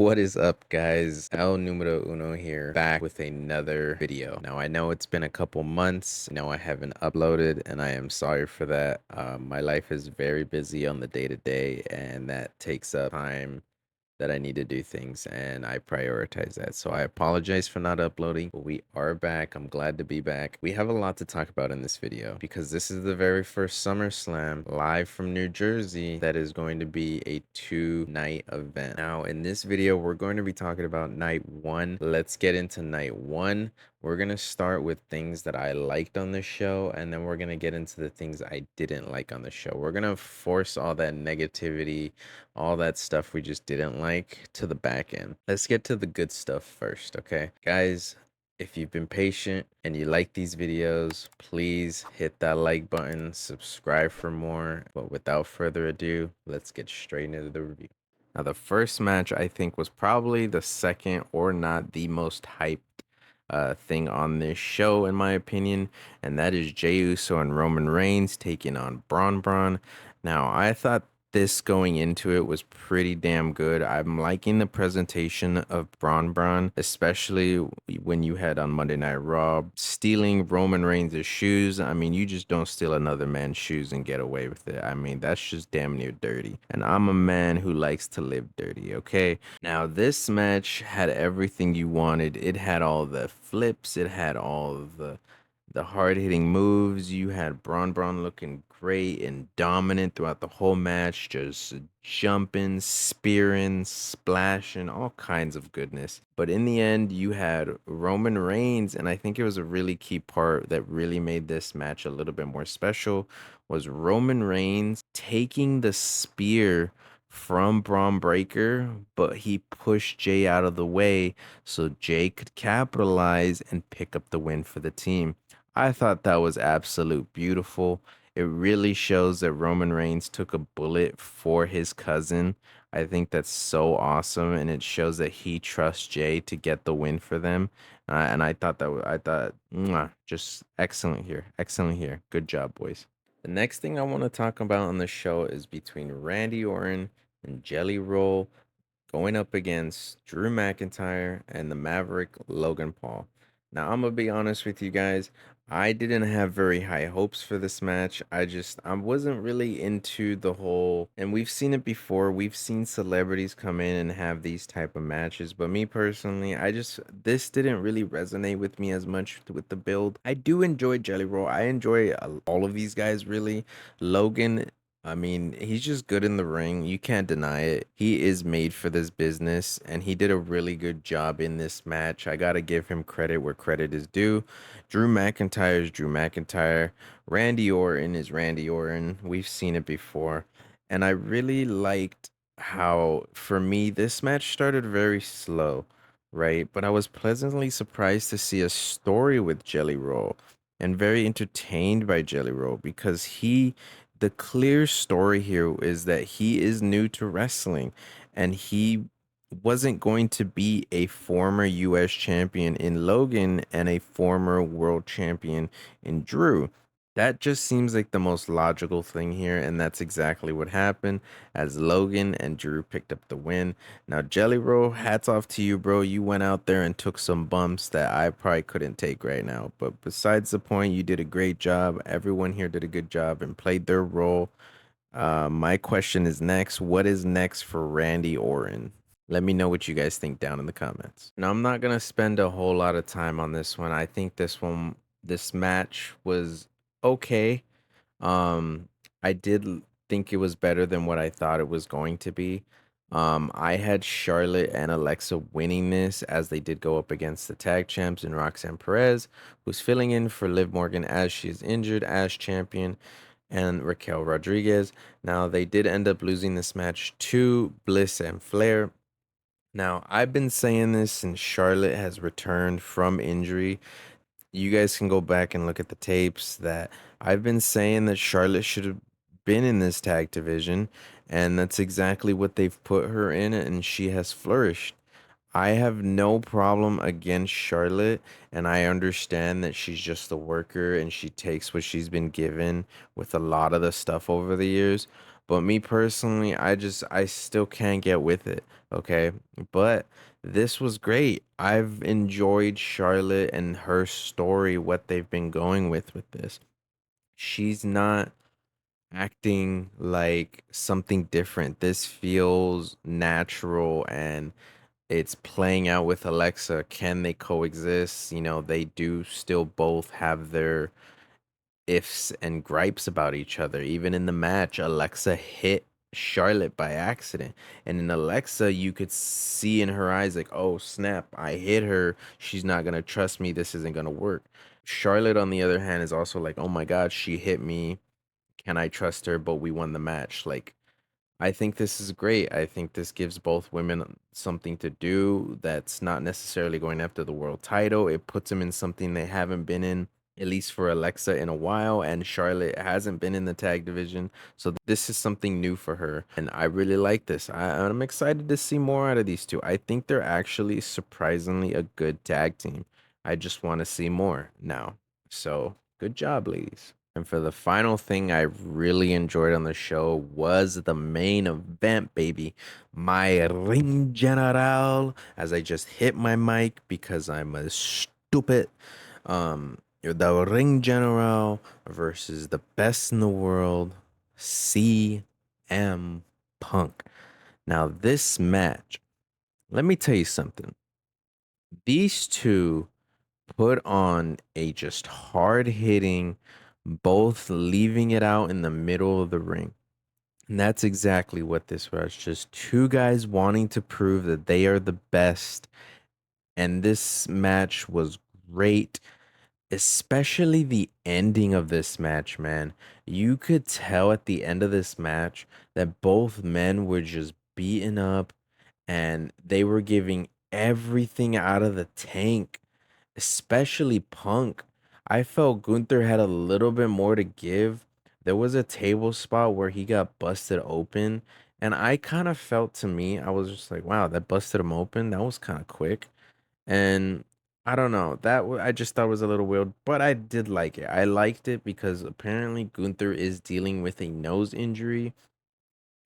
What is up, guys? El Numero Uno here, back with another video. Now, I know it's been a couple months. I know I haven't uploaded, and I am sorry for that. My life is very busy on the day-to-day, and that takes up time that I need to do things, and I prioritize that. So I apologize for not uploading, but we are back. I'm glad to be back. We have a lot to talk about in this video because this is the very first SummerSlam live from New Jersey that is going to be a 2-night event. Now, in this video, we're going to be talking about night one. Let's get into night one. We're going to start with things that I liked on the show, and then we're going to get into the things I didn't like on the show. We're going to force all that negativity, all that stuff we just didn't like, to the back end. Let's get to the good stuff first, okay? Guys, if you've been patient and you like these videos, please hit that like button, subscribe for more. But without further ado, let's get straight into the review. Now, the first match I think was probably the second or not the most hyped thing on this show, in my opinion, and that is Jey Uso and Roman Reigns taking on Braun. Now, I thought this going into it was pretty damn good. I'm liking the presentation of Braun, especially when you had on Monday Night Raw stealing Roman Reigns' shoes. I mean, you just don't steal another man's shoes and get away with it. I mean, that's just damn near dirty. And I'm a man who likes to live dirty, okay? Now, this match had everything you wanted. It had all the flips, it had all of the hard-hitting moves. You had Braun looking great and dominant throughout the whole match, just jumping, spearing, splashing, all kinds of goodness. But in the end, you had Roman Reigns, and I think it was a really key part that really made this match a little bit more special, was Roman Reigns taking the spear from Braun Breaker, but he pushed Jey out of the way so Jey could capitalize and pick up the win for the team. I thought that was absolute beautiful. It really shows that Roman Reigns took a bullet for his cousin. I think that's so awesome, and it shows that he trusts Jey to get the win for them. And I thought mwah, just excellent here, excellent here. Good job, boys. The next thing I want to talk about on the show is between Randy Orton and Jelly Roll going up against Drew McIntyre and the Maverick Logan Paul. Now, I'm gonna be honest with you guys. I didn't have very high hopes for this match. I wasn't really into the whole, and we've seen it before. We've seen celebrities come in and have these type of matches, but me personally, this didn't really resonate with me as much with the build. I do enjoy Jelly Roll. I enjoy all of these guys really. Logan, I mean, he's just good in the ring. You can't deny it. He is made for this business, and he did a really good job in this match. I got to give him credit where credit is due. Drew McIntyre is Drew McIntyre. Randy Orton is Randy Orton. We've seen it before. And I really liked how, for me, this match started very slow, right? But I was pleasantly surprised to see a story with Jelly Roll and very entertained by Jelly Roll because the clear story here is that he is new to wrestling and he wasn't going to be a former US champion in Logan and a former world champion in Drew. That just seems like the most logical thing here, and that's exactly what happened as Logan and Drew picked up the win. Now, Jelly Roll, hats off to you, bro. You went out there and took some bumps that I probably couldn't take right now. But besides the point, you did a great job. Everyone here did a good job and played their role. My question is next. What is next for Randy Orton? Let me know what you guys think down in the comments. Now, I'm not going to spend a whole lot of time on this one. I think this match was okay. Um, I did think it was better than what I thought it was going to be. I had Charlotte and Alexa winning this as they did go up against the tag champs and Roxanne Perez, who's filling in for Liv Morgan as she is injured as champion, and Raquel Rodriguez. Now, they did end up losing this match to Bliss and Flair. Now, I've been saying this since Charlotte has returned from injury. You guys can go back and look at the tapes that I've been saying that Charlotte should have been in this tag division, and that's exactly what they've put her in, and she has flourished. I have no problem against Charlotte, and I understand that she's just a worker and she takes what she's been given with a lot of the stuff over the years. But me personally, I still can't get with it. Okay. But this was great. I've enjoyed Charlotte and her story, what they've been going with this. She's not acting like something different. This feels natural and it's playing out with Alexa. Can they coexist? You know, they do still both have their ifs and gripes about each other. Even in the match, Alexa hit Charlotte by accident. And in Alexa, you could see in her eyes, like, oh, snap, I hit her. She's not going to trust me. This isn't going to work. Charlotte, on the other hand, is also like, oh my God, she hit me. Can I trust her? But we won the match. Like, I think this is great. I think this gives both women something to do that's not necessarily going after the world title. It puts them in something they haven't been in, at least for Alexa, in a while. And Charlotte hasn't been in the tag division. So this is something new for her. And I really like this. I'm excited to see more out of these two. I think they're actually surprisingly a good tag team. I just want to see more now. So good job, ladies. And for the final thing I really enjoyed on the show was the main event, baby. My ring general, as I just hit my mic because I'm a stupid. The ring general versus the best in the world, CM Punk. Now, this match, let me tell you something. These two put on a just hard hitting, both leaving it out in the middle of the ring. And that's exactly what this was. Just two guys wanting to prove that they are the best. And this match was great, especially the ending of this match, man. You could tell at the end of this match that both men were just beaten up and they were giving everything out of the tank, especially Punk. I felt Gunther had a little bit more to give. There was a table spot where he got busted open, and I kind of felt, to me, I was just like, wow, that busted him open. That was kind of quick. And I don't know, I just thought was a little weird, but I did like it. I liked it because apparently Gunther is dealing with a nose injury,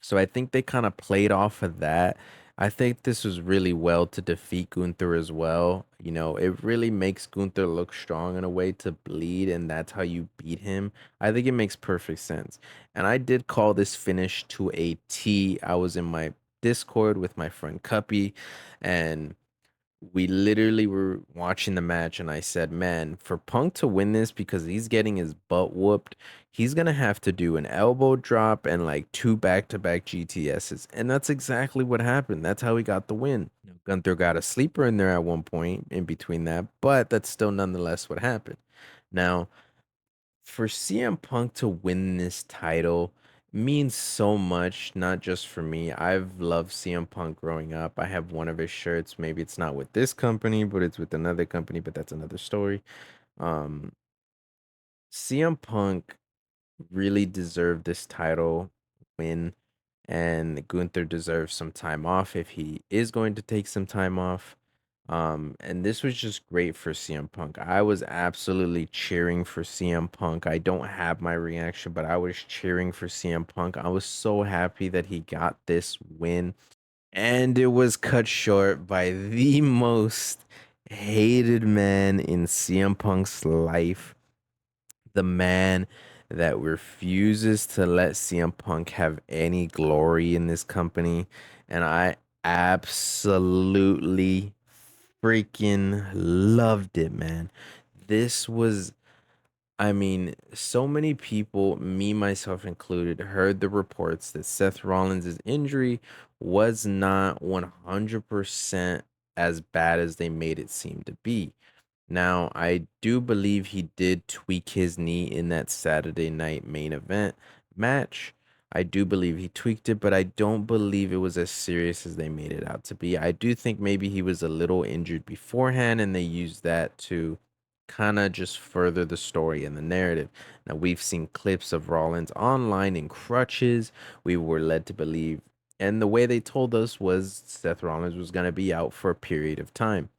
so I think they kind of played off of that. I think this was really well to defeat Gunther as well. You know, it really makes Gunther look strong in a way to bleed, and that's how you beat him. I think it makes perfect sense. And I did call this finish to a T. I was in my Discord with my friend Cuppy, and we literally were watching the match, and I said, man, for Punk to win this, because he's getting his butt whooped, he's gonna have to do an elbow drop and like two back-to-back GTSs. And that's exactly what happened. That's how he got the win. Gunther got a sleeper in there at one point in between that, but that's still nonetheless what happened. Now, for CM Punk to win this title means so much, not just for me. I've loved CM Punk growing up. I have one of his shirts. Maybe it's not with this company, but it's with another company, but that's another story. Um, CM Punk really deserved this title win, and Gunther deserves some time off if he is going to take some time off. And this was just great for CM Punk. I was absolutely cheering for CM Punk. I don't have my reaction, but I was cheering for CM Punk. I was so happy that he got this win. And it was cut short by the most hated man in CM Punk's life, the man that refuses to let CM Punk have any glory in this company. And I absolutely freaking loved it, man. This was, I mean, so many people, me myself included, heard the reports that Seth Rollins' injury was not 100% as bad as they made it seem to be. Now, I do believe he did tweak his knee in that Saturday night main event match. I do believe he tweaked it, but I don't believe it was as serious as they made it out to be. I do think maybe he was a little injured beforehand and they used that to kind of just further the story and the narrative. Now, we've seen clips of Rollins online in crutches. We were led to believe, and the way they told us was Seth Rollins was going to be out for a period of time.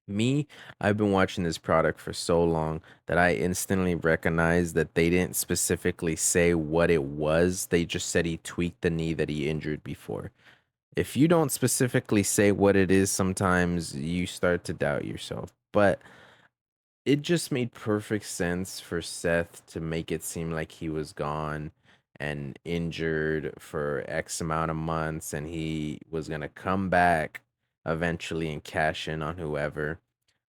Me, I've been watching this product for so long that I instantly recognized that they didn't specifically say what it was. They just said he tweaked the knee that he injured before. If you don't specifically say what it is, sometimes you start to doubt yourself. But it just made perfect sense for Seth to make it seem like he was gone and injured for X amount of months and he was going to come back eventually and cash in on whoever.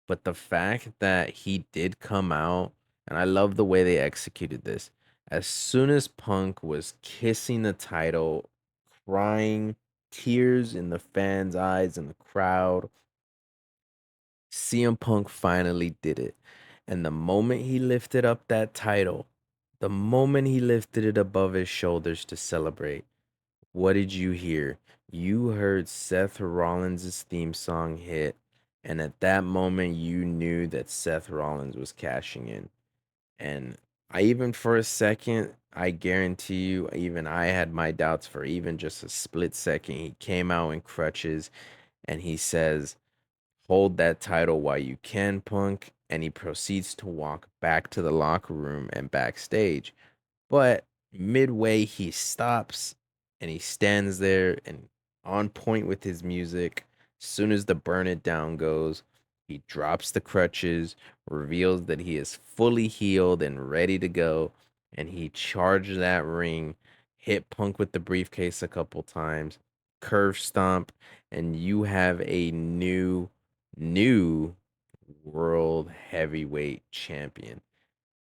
But the fact that he did come out, and I love the way they executed this. As soon as Punk was kissing the title, crying, tears in the fans' eyes and the crowd, CM Punk finally did it. And the moment he lifted up that title, the moment he lifted it above his shoulders to celebrate, what did you hear? You heard Seth Rollins' theme song hit, and at that moment, you knew that Seth Rollins was cashing in. And I even for a second, I guarantee you, even I had my doubts for even just a split second. He came out in crutches and he says, "Hold that title while you can, Punk." And he proceeds to walk back to the locker room and backstage. But midway, he stops and he stands there and on point with his music. As soon as the burn it down goes, he drops the crutches, reveals that he is fully healed and ready to go. And he charged that ring, hit Punk with the briefcase a couple times, curve stomp, and you have a new world heavyweight champion.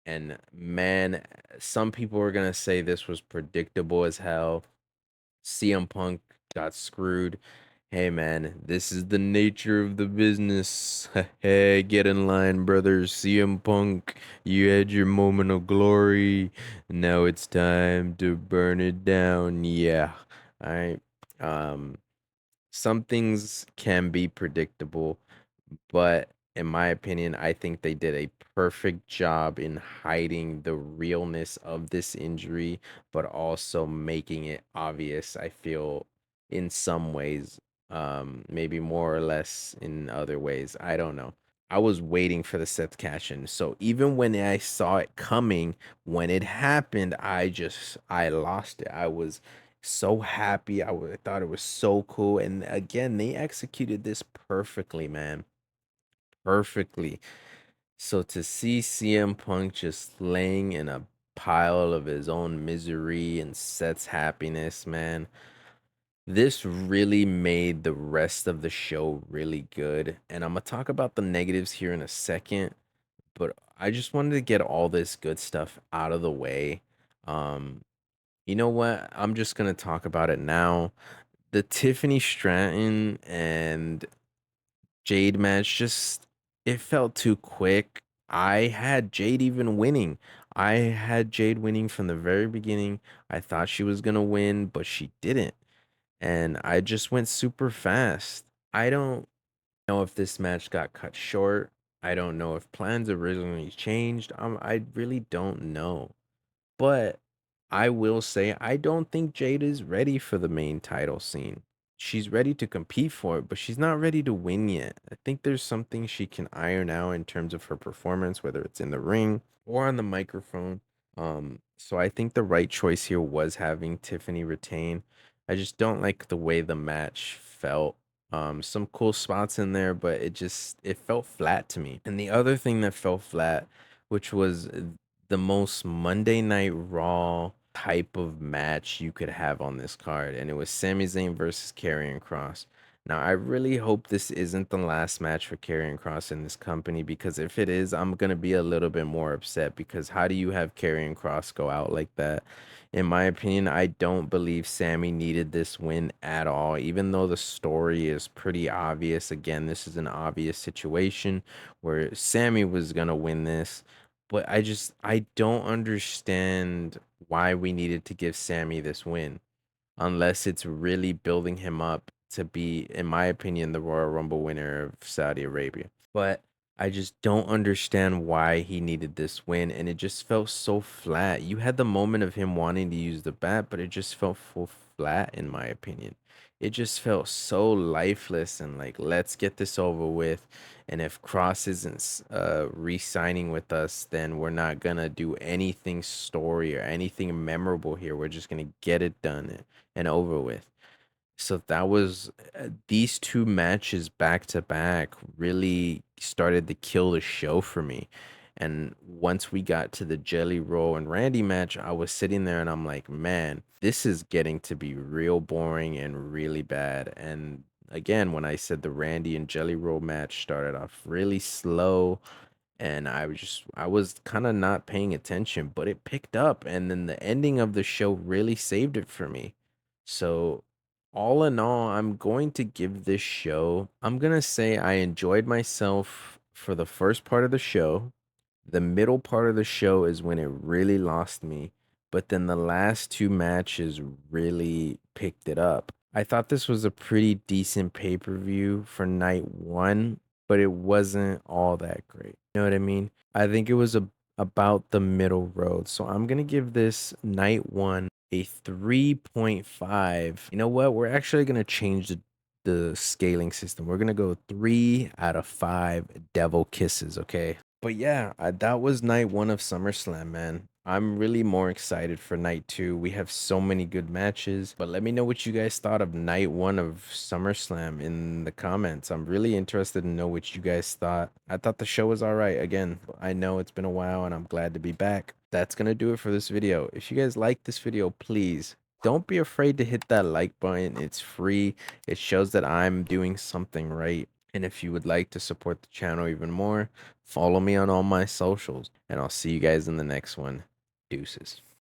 And man, some people are gonna say this was predictable as hell. CM Punk got screwed. Hey man, this is the nature of the business. Hey, get in line, brothers. CM Punk, you had your moment of glory. Now it's time to burn it down. Yeah. All right. Um, some things can be predictable, but in my opinion, I think they did a perfect job in hiding the realness of this injury, but also making it obvious. I feel in some ways, maybe more or less in other ways. I don't know. I was waiting for the Seth cash in. So even when I saw it coming, when it happened, I lost it. I was so happy. I thought it was so cool. And again, they executed this perfectly, man. Perfectly. So to see CM Punk just laying in a pile of his own misery and Seth's happiness, man, this really made the rest of the show really good. And I'm gonna talk about the negatives here in a second, but I just wanted to get all this good stuff out of the way. Um, you know what? I'm just gonna talk about it now. The Tiffany Stratton and Jade match just it felt too quick. I had Jade even winning. I had Jade winning from the very beginning. I thought she was gonna win, but she didn't. And I just went super fast. I don't know if this match got cut short. I don't know if plans originally changed. I really don't know. But I will say I don't think Jade is ready for the main title scene. She's ready to compete for it, but she's not ready to win yet. I think there's something she can iron out in terms of her performance, whether it's in the ring or on the microphone. So I think the right choice here was having Tiffany retain. I just don't like the way the match felt. Some cool spots in there, but it felt flat to me. And the other thing that felt flat, which was the most Monday Night Raw type of match you could have on this card, and it was Sami Zayn versus Karrion Kross. Now, I really hope this isn't the last match for Karrion Kross in this company because if it is, I'm gonna be a little bit more upset because how do you have Karrion Kross go out like that? In my opinion, I don't believe Sammy needed this win at all, even though the story is pretty obvious. Again, this is an obvious situation where Sammy was gonna win this, but I don't understand why we needed to give Sammy this win unless it's really building him up to be, in my opinion, the Royal Rumble winner of Saudi Arabia. But I just don't understand why he needed this win, and it just felt so flat. You had the moment of him wanting to use the bat, but it just felt full flat, in my opinion. it just felt so lifeless and like, let's get this over with. And if Cross isn't re-signing with us, then we're not gonna do anything story or anything memorable here. We're just gonna get it done and over with. So that was these two matches back to back really started to kill the show for me. And once we got to the Jelly Roll and Randy match, I was sitting there and I'm like, man, this is getting to be real boring and really bad. And again, when I said the Randy and Jelly Roll match started off really slow, and I was kind of not paying attention, but it picked up, and then the ending of the show really saved it for me. So all in all, I'm going to give this show, I'm gonna say I enjoyed myself for the first part of the show. The middle part of the show is when it really lost me, but then the last two matches really picked it up. I thought this was a pretty decent pay-per-view for night one, but it wasn't all that great. You know what I mean? I think it was about the middle road. So I'm going to give this night one a 3.5. You know what? We're actually going to change the scaling system. We're going to go 3 out of 5 devil kisses, okay? But yeah, that was night one of SummerSlam, man. I'm really more excited for night two. We have so many good matches. But let me know what you guys thought of night one of SummerSlam in the comments. I'm really interested to know what you guys thought. I thought the show was all right. Again, I know it's been a while and I'm glad to be back. That's going to do it for this video. If you guys like this video, please don't be afraid to hit that like button. It's free. It shows that I'm doing something right. And if you would like to support the channel even more, follow me on all my socials, and I'll see you guys in the next one. Deuces.